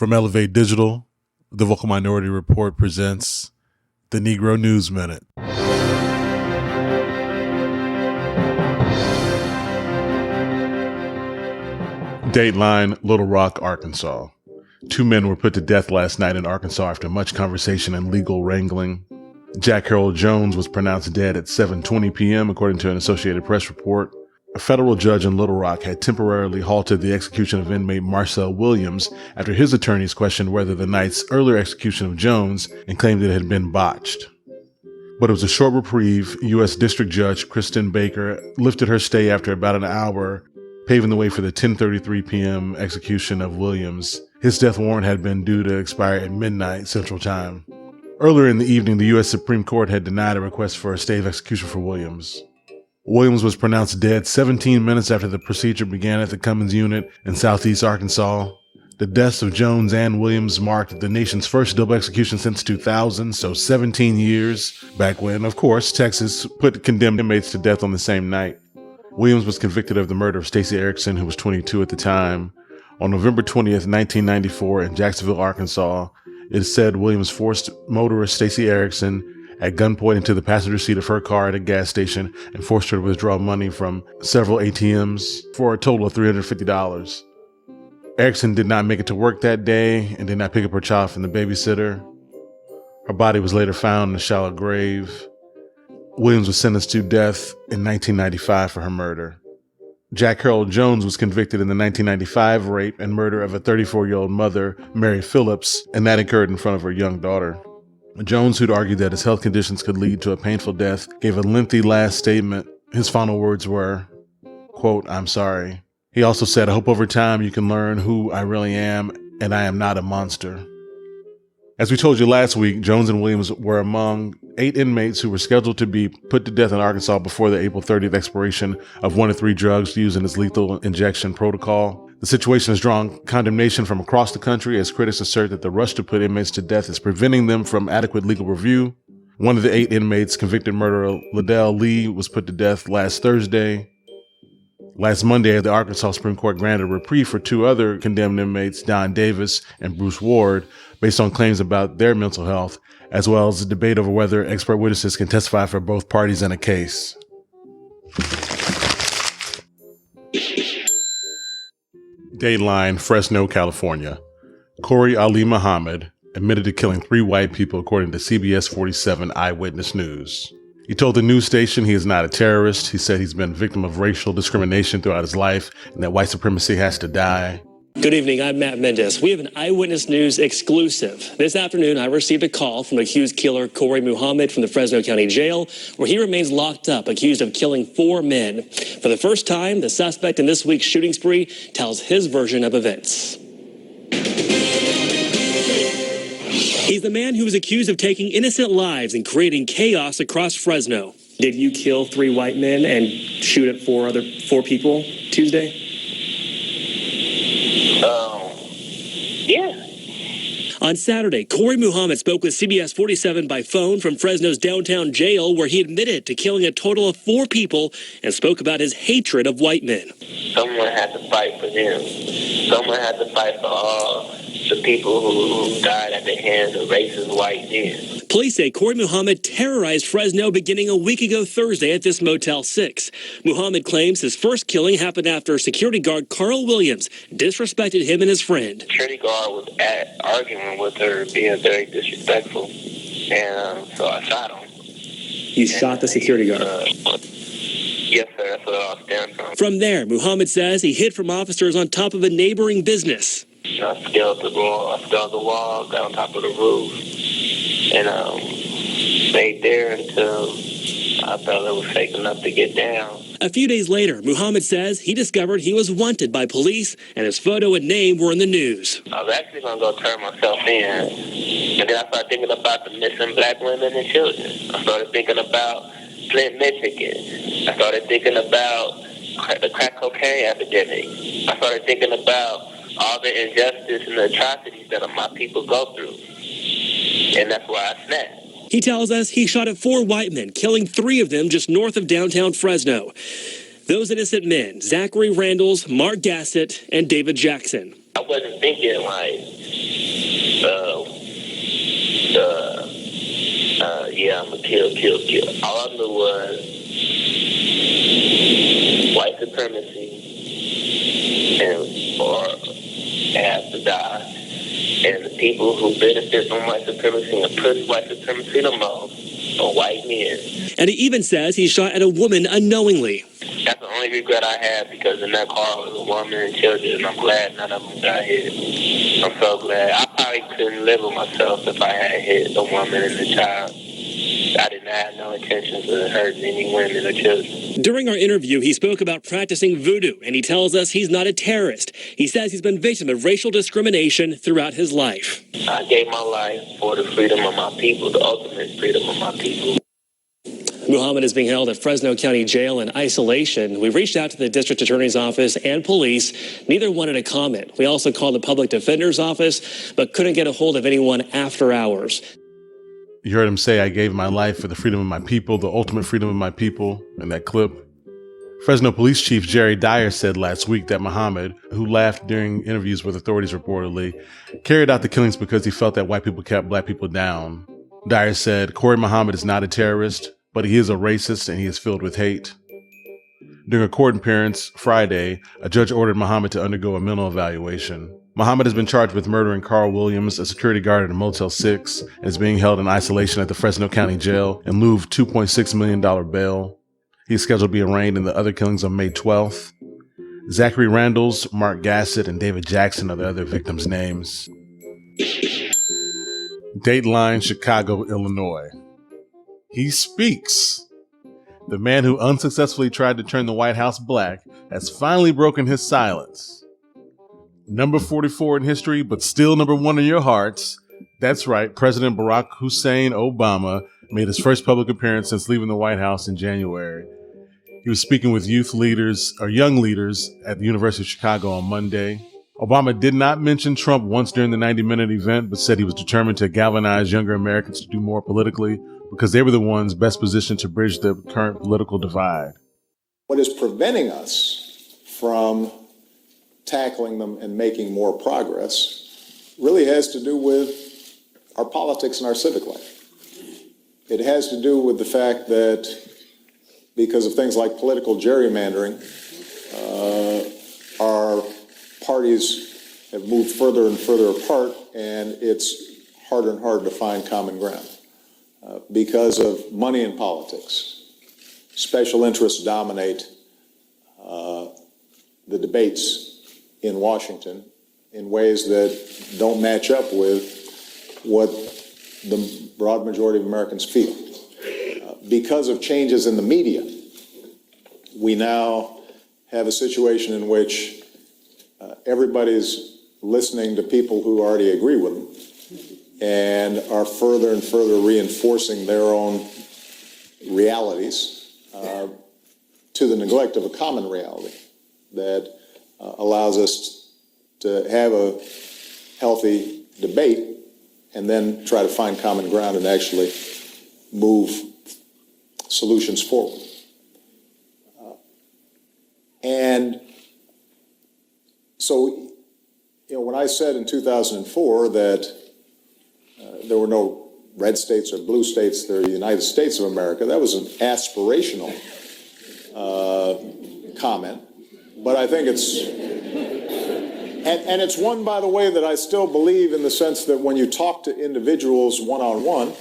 From Elevate Digital, the Vocal Minority Report presents the Negro News Minute. Dateline, Little Rock, Arkansas. 2 men were put to death last night in Arkansas after much conversation and legal wrangling. Jack Harold Jones was pronounced dead at 7:20 p.m., according to an Associated Press report. A federal judge in Little Rock had temporarily halted the execution of inmate Marcel Williams after his attorneys questioned whether the night's earlier execution of Jones and claimed it had been botched. But it was a short reprieve. U.S. District Judge Kristen Baker lifted her stay after about an hour, paving the way for the 10:33 p.m. execution of Williams. His death warrant had been due to expire at midnight Central Time. Earlier in the evening, the U.S. Supreme Court had denied a request for a stay of execution for Williams. Williams was pronounced dead 17 minutes after the procedure began at the Cummins unit in southeast Arkansas. The deaths of Jones and Williams marked the nation's first double execution since 2000, so 17 years back when, of course, Texas put condemned inmates to death on the same night. Williams was convicted of the murder of Stacey Erickson, who was 22 at the time. On November 20th, 1994, in Jacksonville, Arkansas, it is said Williams forced motorist Stacey Erickson at gunpoint into the passenger seat of her car at a gas station and forced her to withdraw money from several ATMs for a total of $350. Erickson did not make it to work that day and did not pick up her child from the babysitter. Her body was later found in a shallow grave. Williams was sentenced to death in 1995 for her murder. Jack Harold Jones was convicted in the 1995 rape and murder of a 34-year-old mother, Mary Phillips, and that occurred in front of her young daughter. Jones, who'd argued that his health conditions could lead to a painful death, gave a lengthy last statement. His final words were, quote, "I'm sorry." He also said, "I hope over time you can learn who I really am, and I am not a monster." As we told you last week, Jones and Williams were among 8 inmates who were scheduled to be put to death in Arkansas before the April 30th expiration of 1 of 3 drugs used in its lethal injection protocol. The situation has drawn condemnation from across the country as critics assert that the rush to put inmates to death is preventing them from adequate legal review. One of the 8 inmates, convicted murderer Liddell Lee, was put to death last Thursday. Last Monday, the Arkansas Supreme Court granted a reprieve for 2 other condemned inmates, Don Davis and Bruce Ward, based on claims about their mental health, as well as a debate over whether expert witnesses can testify for both parties in a case. Dateline, Fresno, California. Corey Ali Muhammad admitted to killing 3 white people, according to CBS 47 Eyewitness News. He told the news station he is not a terrorist. He said he's been a victim of racial discrimination throughout his life and that white supremacy has to die. Good evening, I'm Matt Mendez. We have an Eyewitness News exclusive. This afternoon, I received a call from accused killer Corey Muhammad from the Fresno County Jail, where he remains locked up, accused of killing 4 men. For the first time, the suspect in this week's shooting spree tells his version of events. He's the man who was accused of taking innocent lives and creating chaos across Fresno. Did you kill 3 white men and shoot at 4 people Tuesday? Yeah. On Saturday, Corey Muhammad spoke with CBS 47 by phone from Fresno's downtown jail, where he admitted to killing a total of 4 people and spoke about his hatred of white men. Someone had to fight for them. Someone had to fight for all the people who died at the hands of racist white men. Police say Corey Muhammad terrorized Fresno beginning a week ago Thursday at this Motel 6. Muhammad claims his first killing happened after security guard Carl Williams disrespected him and his friend. Security guard was arguing with her, being very disrespectful, and so I shot him. You shot the security guard? Yes, sir. That's what I was standing from. From there, Muhammad says he hid from officers on top of a neighboring business. I scaled the wall, got on top of the roof, and stayed there until I felt it was safe enough to get down. A few days later, Muhammad says he discovered he was wanted by police and his photo and name were in the news. I was actually going to go turn myself in, and then I started thinking about the missing black women and children. I started thinking about Flint, Michigan. I started thinking about the crack cocaine epidemic. I started thinking about all the injustice and the atrocities that my people go through. And that's why I snapped. He tells us he shot at 4 white men, killing 3 of them just north of downtown Fresno. Those innocent men, Zachary Randalls, Mark Gassett, and David Jackson. I wasn't thinking like kill, kill, kill. All I knew was white supremacy or have to die. And the people who benefit from white supremacy and push white supremacy the most are white men. And he even says he shot at a woman unknowingly. That's the only regret I have, because in that car was a woman and children, and I'm glad none of them got hit. I'm so glad. I probably couldn't live with myself if I had hit a woman and a child. I didn't have no intentions of hurting any women or children. During our interview, he spoke about practicing voodoo, and he tells us he's not a terrorist. He says he's been victim of racial discrimination throughout his life. I gave my life for the freedom of my people, the ultimate freedom of my people. Muhammad is being held at Fresno County Jail in isolation. We reached out to the district attorney's office and police. Neither wanted a comment. We also called the public defender's office, but couldn't get a hold of anyone after hours. You heard him say, I gave my life for the freedom of my people, the ultimate freedom of my people, in that clip. Fresno Police Chief Jerry Dyer said last week that Muhammad, who laughed during interviews with authorities reportedly, carried out the killings because he felt that white people kept black people down. Dyer said, Corey Muhammad is not a terrorist, but he is a racist and he is filled with hate. During a court appearance Friday, a judge ordered Muhammad to undergo a mental evaluation. Muhammad has been charged with murdering Carl Williams, a security guard at a Motel 6, and is being held in isolation at the Fresno County Jail in lieu of $2.6 million bail. He is scheduled to be arraigned in the other killings on May 12th. Zachary Randalls, Mark Gassett, and David Jackson are the other victims' names. Dateline, Chicago, Illinois. He speaks. The man who unsuccessfully tried to turn the White House black has finally broken his silence. Number 44 in history, but still number 1 in your hearts. That's right, President Barack Hussein Obama made his first public appearance since leaving the White House in January. He was speaking with young leaders at the University of Chicago on Monday. Obama did not mention Trump once during the 90-minute event, but said he was determined to galvanize younger Americans to do more politically because they were the ones best positioned to bridge the current political divide. What is preventing us from tackling them and making more progress really has to do with our politics and our civic life. It has to do with the fact that because of things like political gerrymandering, our parties have moved further and further apart, and it's harder and harder to find common ground. Because of money in politics, special interests dominate the debates in Washington in ways that don't match up with what the broad majority of Americans feel. Because of changes in the media, we now have a situation in which everybody's listening to people who already agree with them and are further and further reinforcing their own realities to the neglect of a common reality that allows us to have a healthy debate and then try to find common ground and actually move solutions forward. And so, when I said in 2004 that there were no red states or blue states, they're the United States of America, that was an aspirational comment. But I think it's, and it's one, by the way, that I still believe in the sense that when you talk to individuals one-on-one,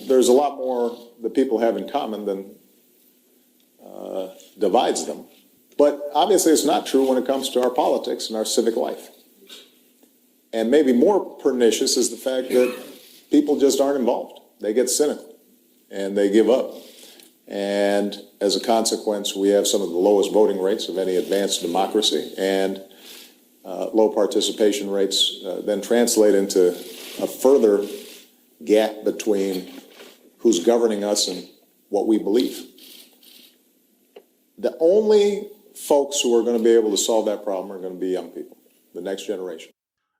there's a lot more that people have in common than divides them. But obviously it's not true when it comes to our politics and our civic life. And maybe more pernicious is the fact that people just aren't involved. They get cynical and they give up. And as a consequence, we have some of the lowest voting rates of any advanced democracy, and low participation rates then translate into a further gap between who's governing us and what we believe. The only folks who are going to be able to solve that problem are going to be young people, the next generation.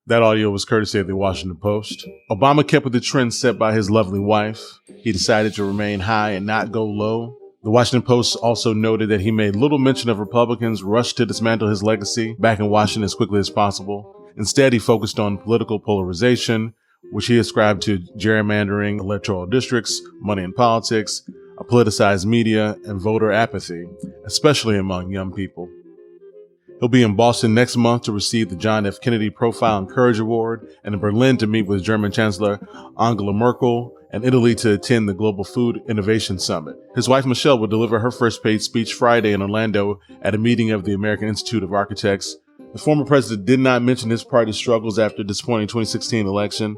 That audio was courtesy of the Washington Post. Obama kept with the trend set by his lovely wife. He decided to remain high and not go low. The Washington Post also noted that he made little mention of Republicans rushed to dismantle his legacy back in Washington as quickly as possible. Instead, he focused on political polarization, which he ascribed to gerrymandering electoral districts, money in politics, a politicized media, and voter apathy, especially among young people. He'll be in Boston next month to receive the John F. Kennedy Profile and Courage Award, and in Berlin to meet with German Chancellor Angela Merkel, and Italy to attend the Global Food Innovation Summit. His wife Michelle will deliver her first paid speech Friday in Orlando at a meeting of the American Institute of Architects. The former president did not mention his party's struggles after the disappointing 2016 election,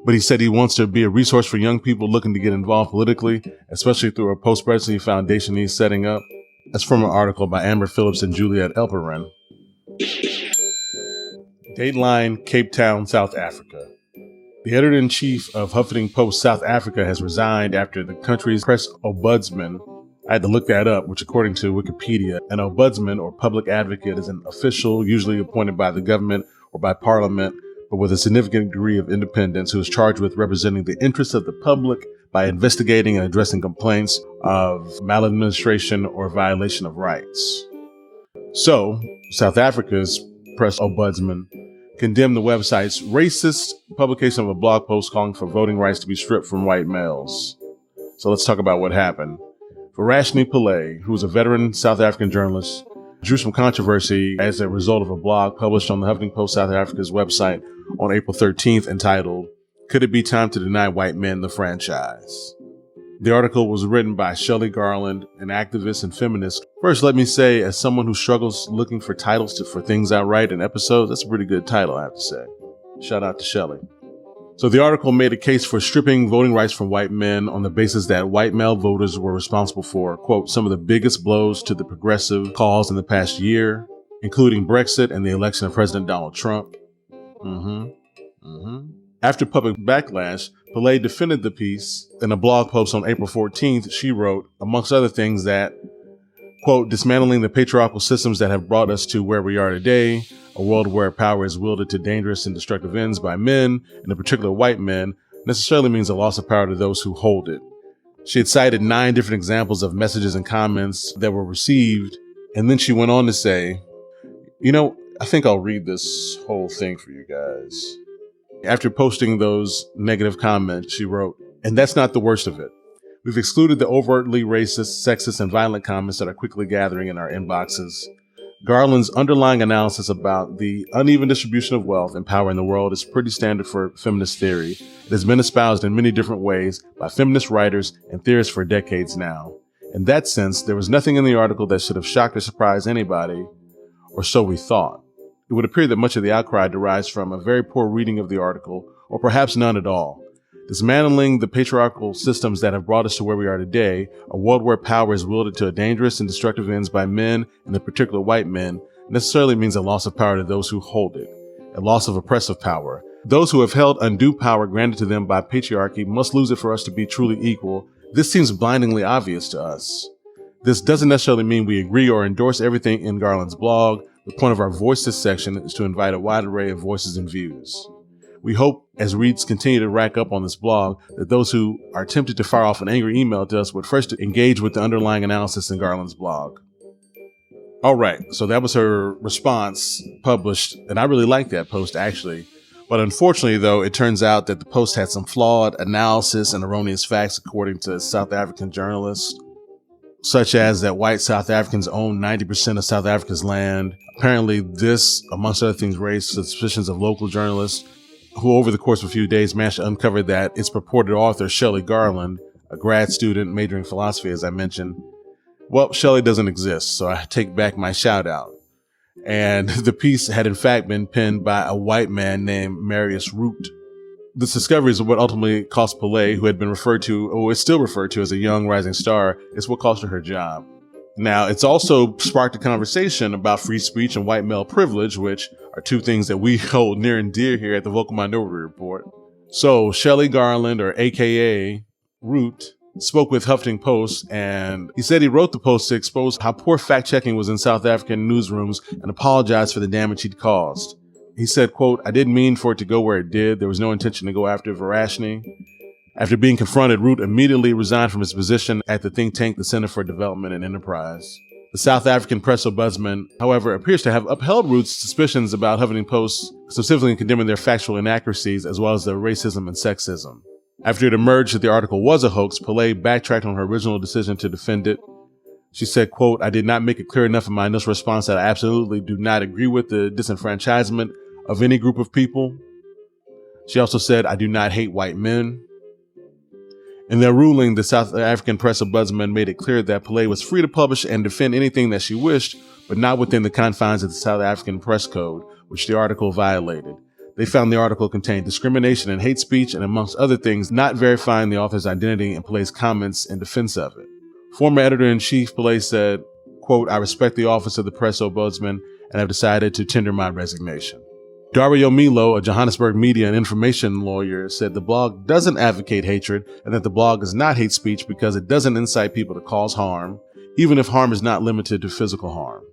but he said he wants to be a resource for young people looking to get involved politically, especially through a post-presidency foundation he's setting up. That's from an article by Amber Phillips and Juliet Elperin. Dateline, Cape Town, South Africa. The editor-in-chief of Huffington Post South Africa has resigned after the country's press ombudsman, I had to look that up, which according to Wikipedia, an ombudsman or public advocate is an official usually appointed by the government or by parliament, but with a significant degree of independence, who is charged with representing the interests of the public by investigating and addressing complaints of maladministration or violation of rights. So, South Africa's press ombudsman condemned the website's racist publication of a blog post calling for voting rights to be stripped from white males. So let's talk about what happened. Varashni Pillay, who was a veteran South African journalist, drew some controversy as a result of a blog published on the Huffington Post South Africa's website on April 13th entitled, "Could It Be Time to Deny White Men the Franchise?" The article was written by Shelley Garland, an activist and feminist. First, let me say, as someone who struggles looking for titles for things I write in episodes, that's a pretty good title, I have to say. Shout out to Shelley. So the article made a case for stripping voting rights from white men on the basis that white male voters were responsible for, quote, some of the biggest blows to the progressive cause in the past year, including Brexit and the election of President Donald Trump. After public backlash, Pillay defended the piece. In a blog post on April 14th, she wrote, amongst other things, that, quote, dismantling the patriarchal systems that have brought us to where we are today, a world where power is wielded to dangerous and destructive ends by men, and in particular white men, necessarily means a loss of power to those who hold it. She had cited 9 different examples of messages and comments that were received, and then she went on to say, I think I'll read this whole thing for you guys. After posting those negative comments, she wrote, and that's not the worst of it. We've excluded the overtly racist, sexist, and violent comments that are quickly gathering in our inboxes. Garland's underlying analysis about the uneven distribution of wealth and power in the world is pretty standard for feminist theory. It has been espoused in many different ways by feminist writers and theorists for decades now. In that sense, there was nothing in the article that should have shocked or surprised anybody, or so we thought. It would appear that much of the outcry derives from a very poor reading of the article, or perhaps none at all. Dismantling the patriarchal systems that have brought us to where we are today, a world where power is wielded to dangerous and destructive ends by men, and in particular white men, necessarily means a loss of power to those who hold it, a loss of oppressive power. Those who have held undue power granted to them by patriarchy must lose it for us to be truly equal. This seems blindingly obvious to us. This doesn't necessarily mean we agree or endorse everything in Garland's blog. The point of our Voices section is to invite a wide array of voices and views. We hope, as reads continue to rack up on this blog, that those who are tempted to fire off an angry email to us would first engage with the underlying analysis in Garland's blog. All right, so that was her response published, and I really liked that post, actually. But unfortunately, though, it turns out that the post had some flawed analysis and erroneous facts, according to South African journalists, such as that white South Africans own 90% of South Africa's land. Apparently, this, amongst other things, raised suspicions of local journalists who, over the course of a few days, managed to uncover that its purported author, Shelley Garland, a grad student majoring in philosophy, as I mentioned, well, Shelley doesn't exist, so I take back my shout out. And the piece had in fact been penned by a white man named Marius Root. This discovery is what ultimately cost Pillay, who had been referred to, or is still referred to as a young rising star, is what cost her job. Now, it's also sparked a conversation about free speech and white male privilege, which are two things that we hold near and dear here at the Vocal Minority Report. So Shelley Garland, or AKA Root, spoke with Huffington Post, and he said he wrote the post to expose how poor fact-checking was in South African newsrooms and apologized for the damage he'd caused. He said, quote, I didn't mean for it to go where it did. There was no intention to go after Varashni. After being confronted, Root immediately resigned from his position at the think tank, the Center for Development and Enterprise. The South African press ombudsman, however, appears to have upheld Ruth's suspicions about Huffington Post, specifically condemning their factual inaccuracies as well as their racism and sexism. After it emerged that the article was a hoax, Pillay backtracked on her original decision to defend it. She said, quote, "I did not make it clear enough in my initial response that I absolutely do not agree with the disenfranchisement of any group of people." She also said, "I do not hate white men." In their ruling, the South African press ombudsman made it clear that Pillay was free to publish and defend anything that she wished, but not within the confines of the South African press code, which the article violated. They found the article contained discrimination and hate speech, and amongst other things, not verifying the author's identity and Pillay's comments in defense of it. Former editor-in-chief Pillay said, quote, "I respect the office of the press ombudsman and have decided to tender my resignation." Dario Milo, a Johannesburg media and information lawyer, said the blog doesn't advocate hatred and that the blog is not hate speech because it doesn't incite people to cause harm, even if harm is not limited to physical harm.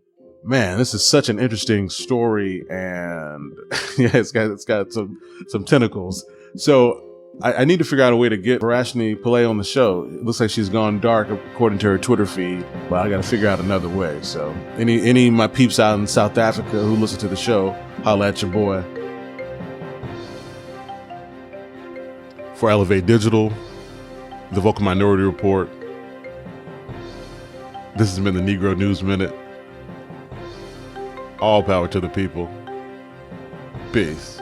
Man, this is such an interesting story, and yeah, it's got some tentacles. So I need to figure out a way to get Varashni Pillay on the show. It looks like she's gone dark according to her Twitter feed, but I got to figure out another way. So any of my peeps out in South Africa who listen to the show, holla at your boy. For Elevate Digital, the Vocal Minority Report, this has been the Negro News Minute. All power to the people. Peace.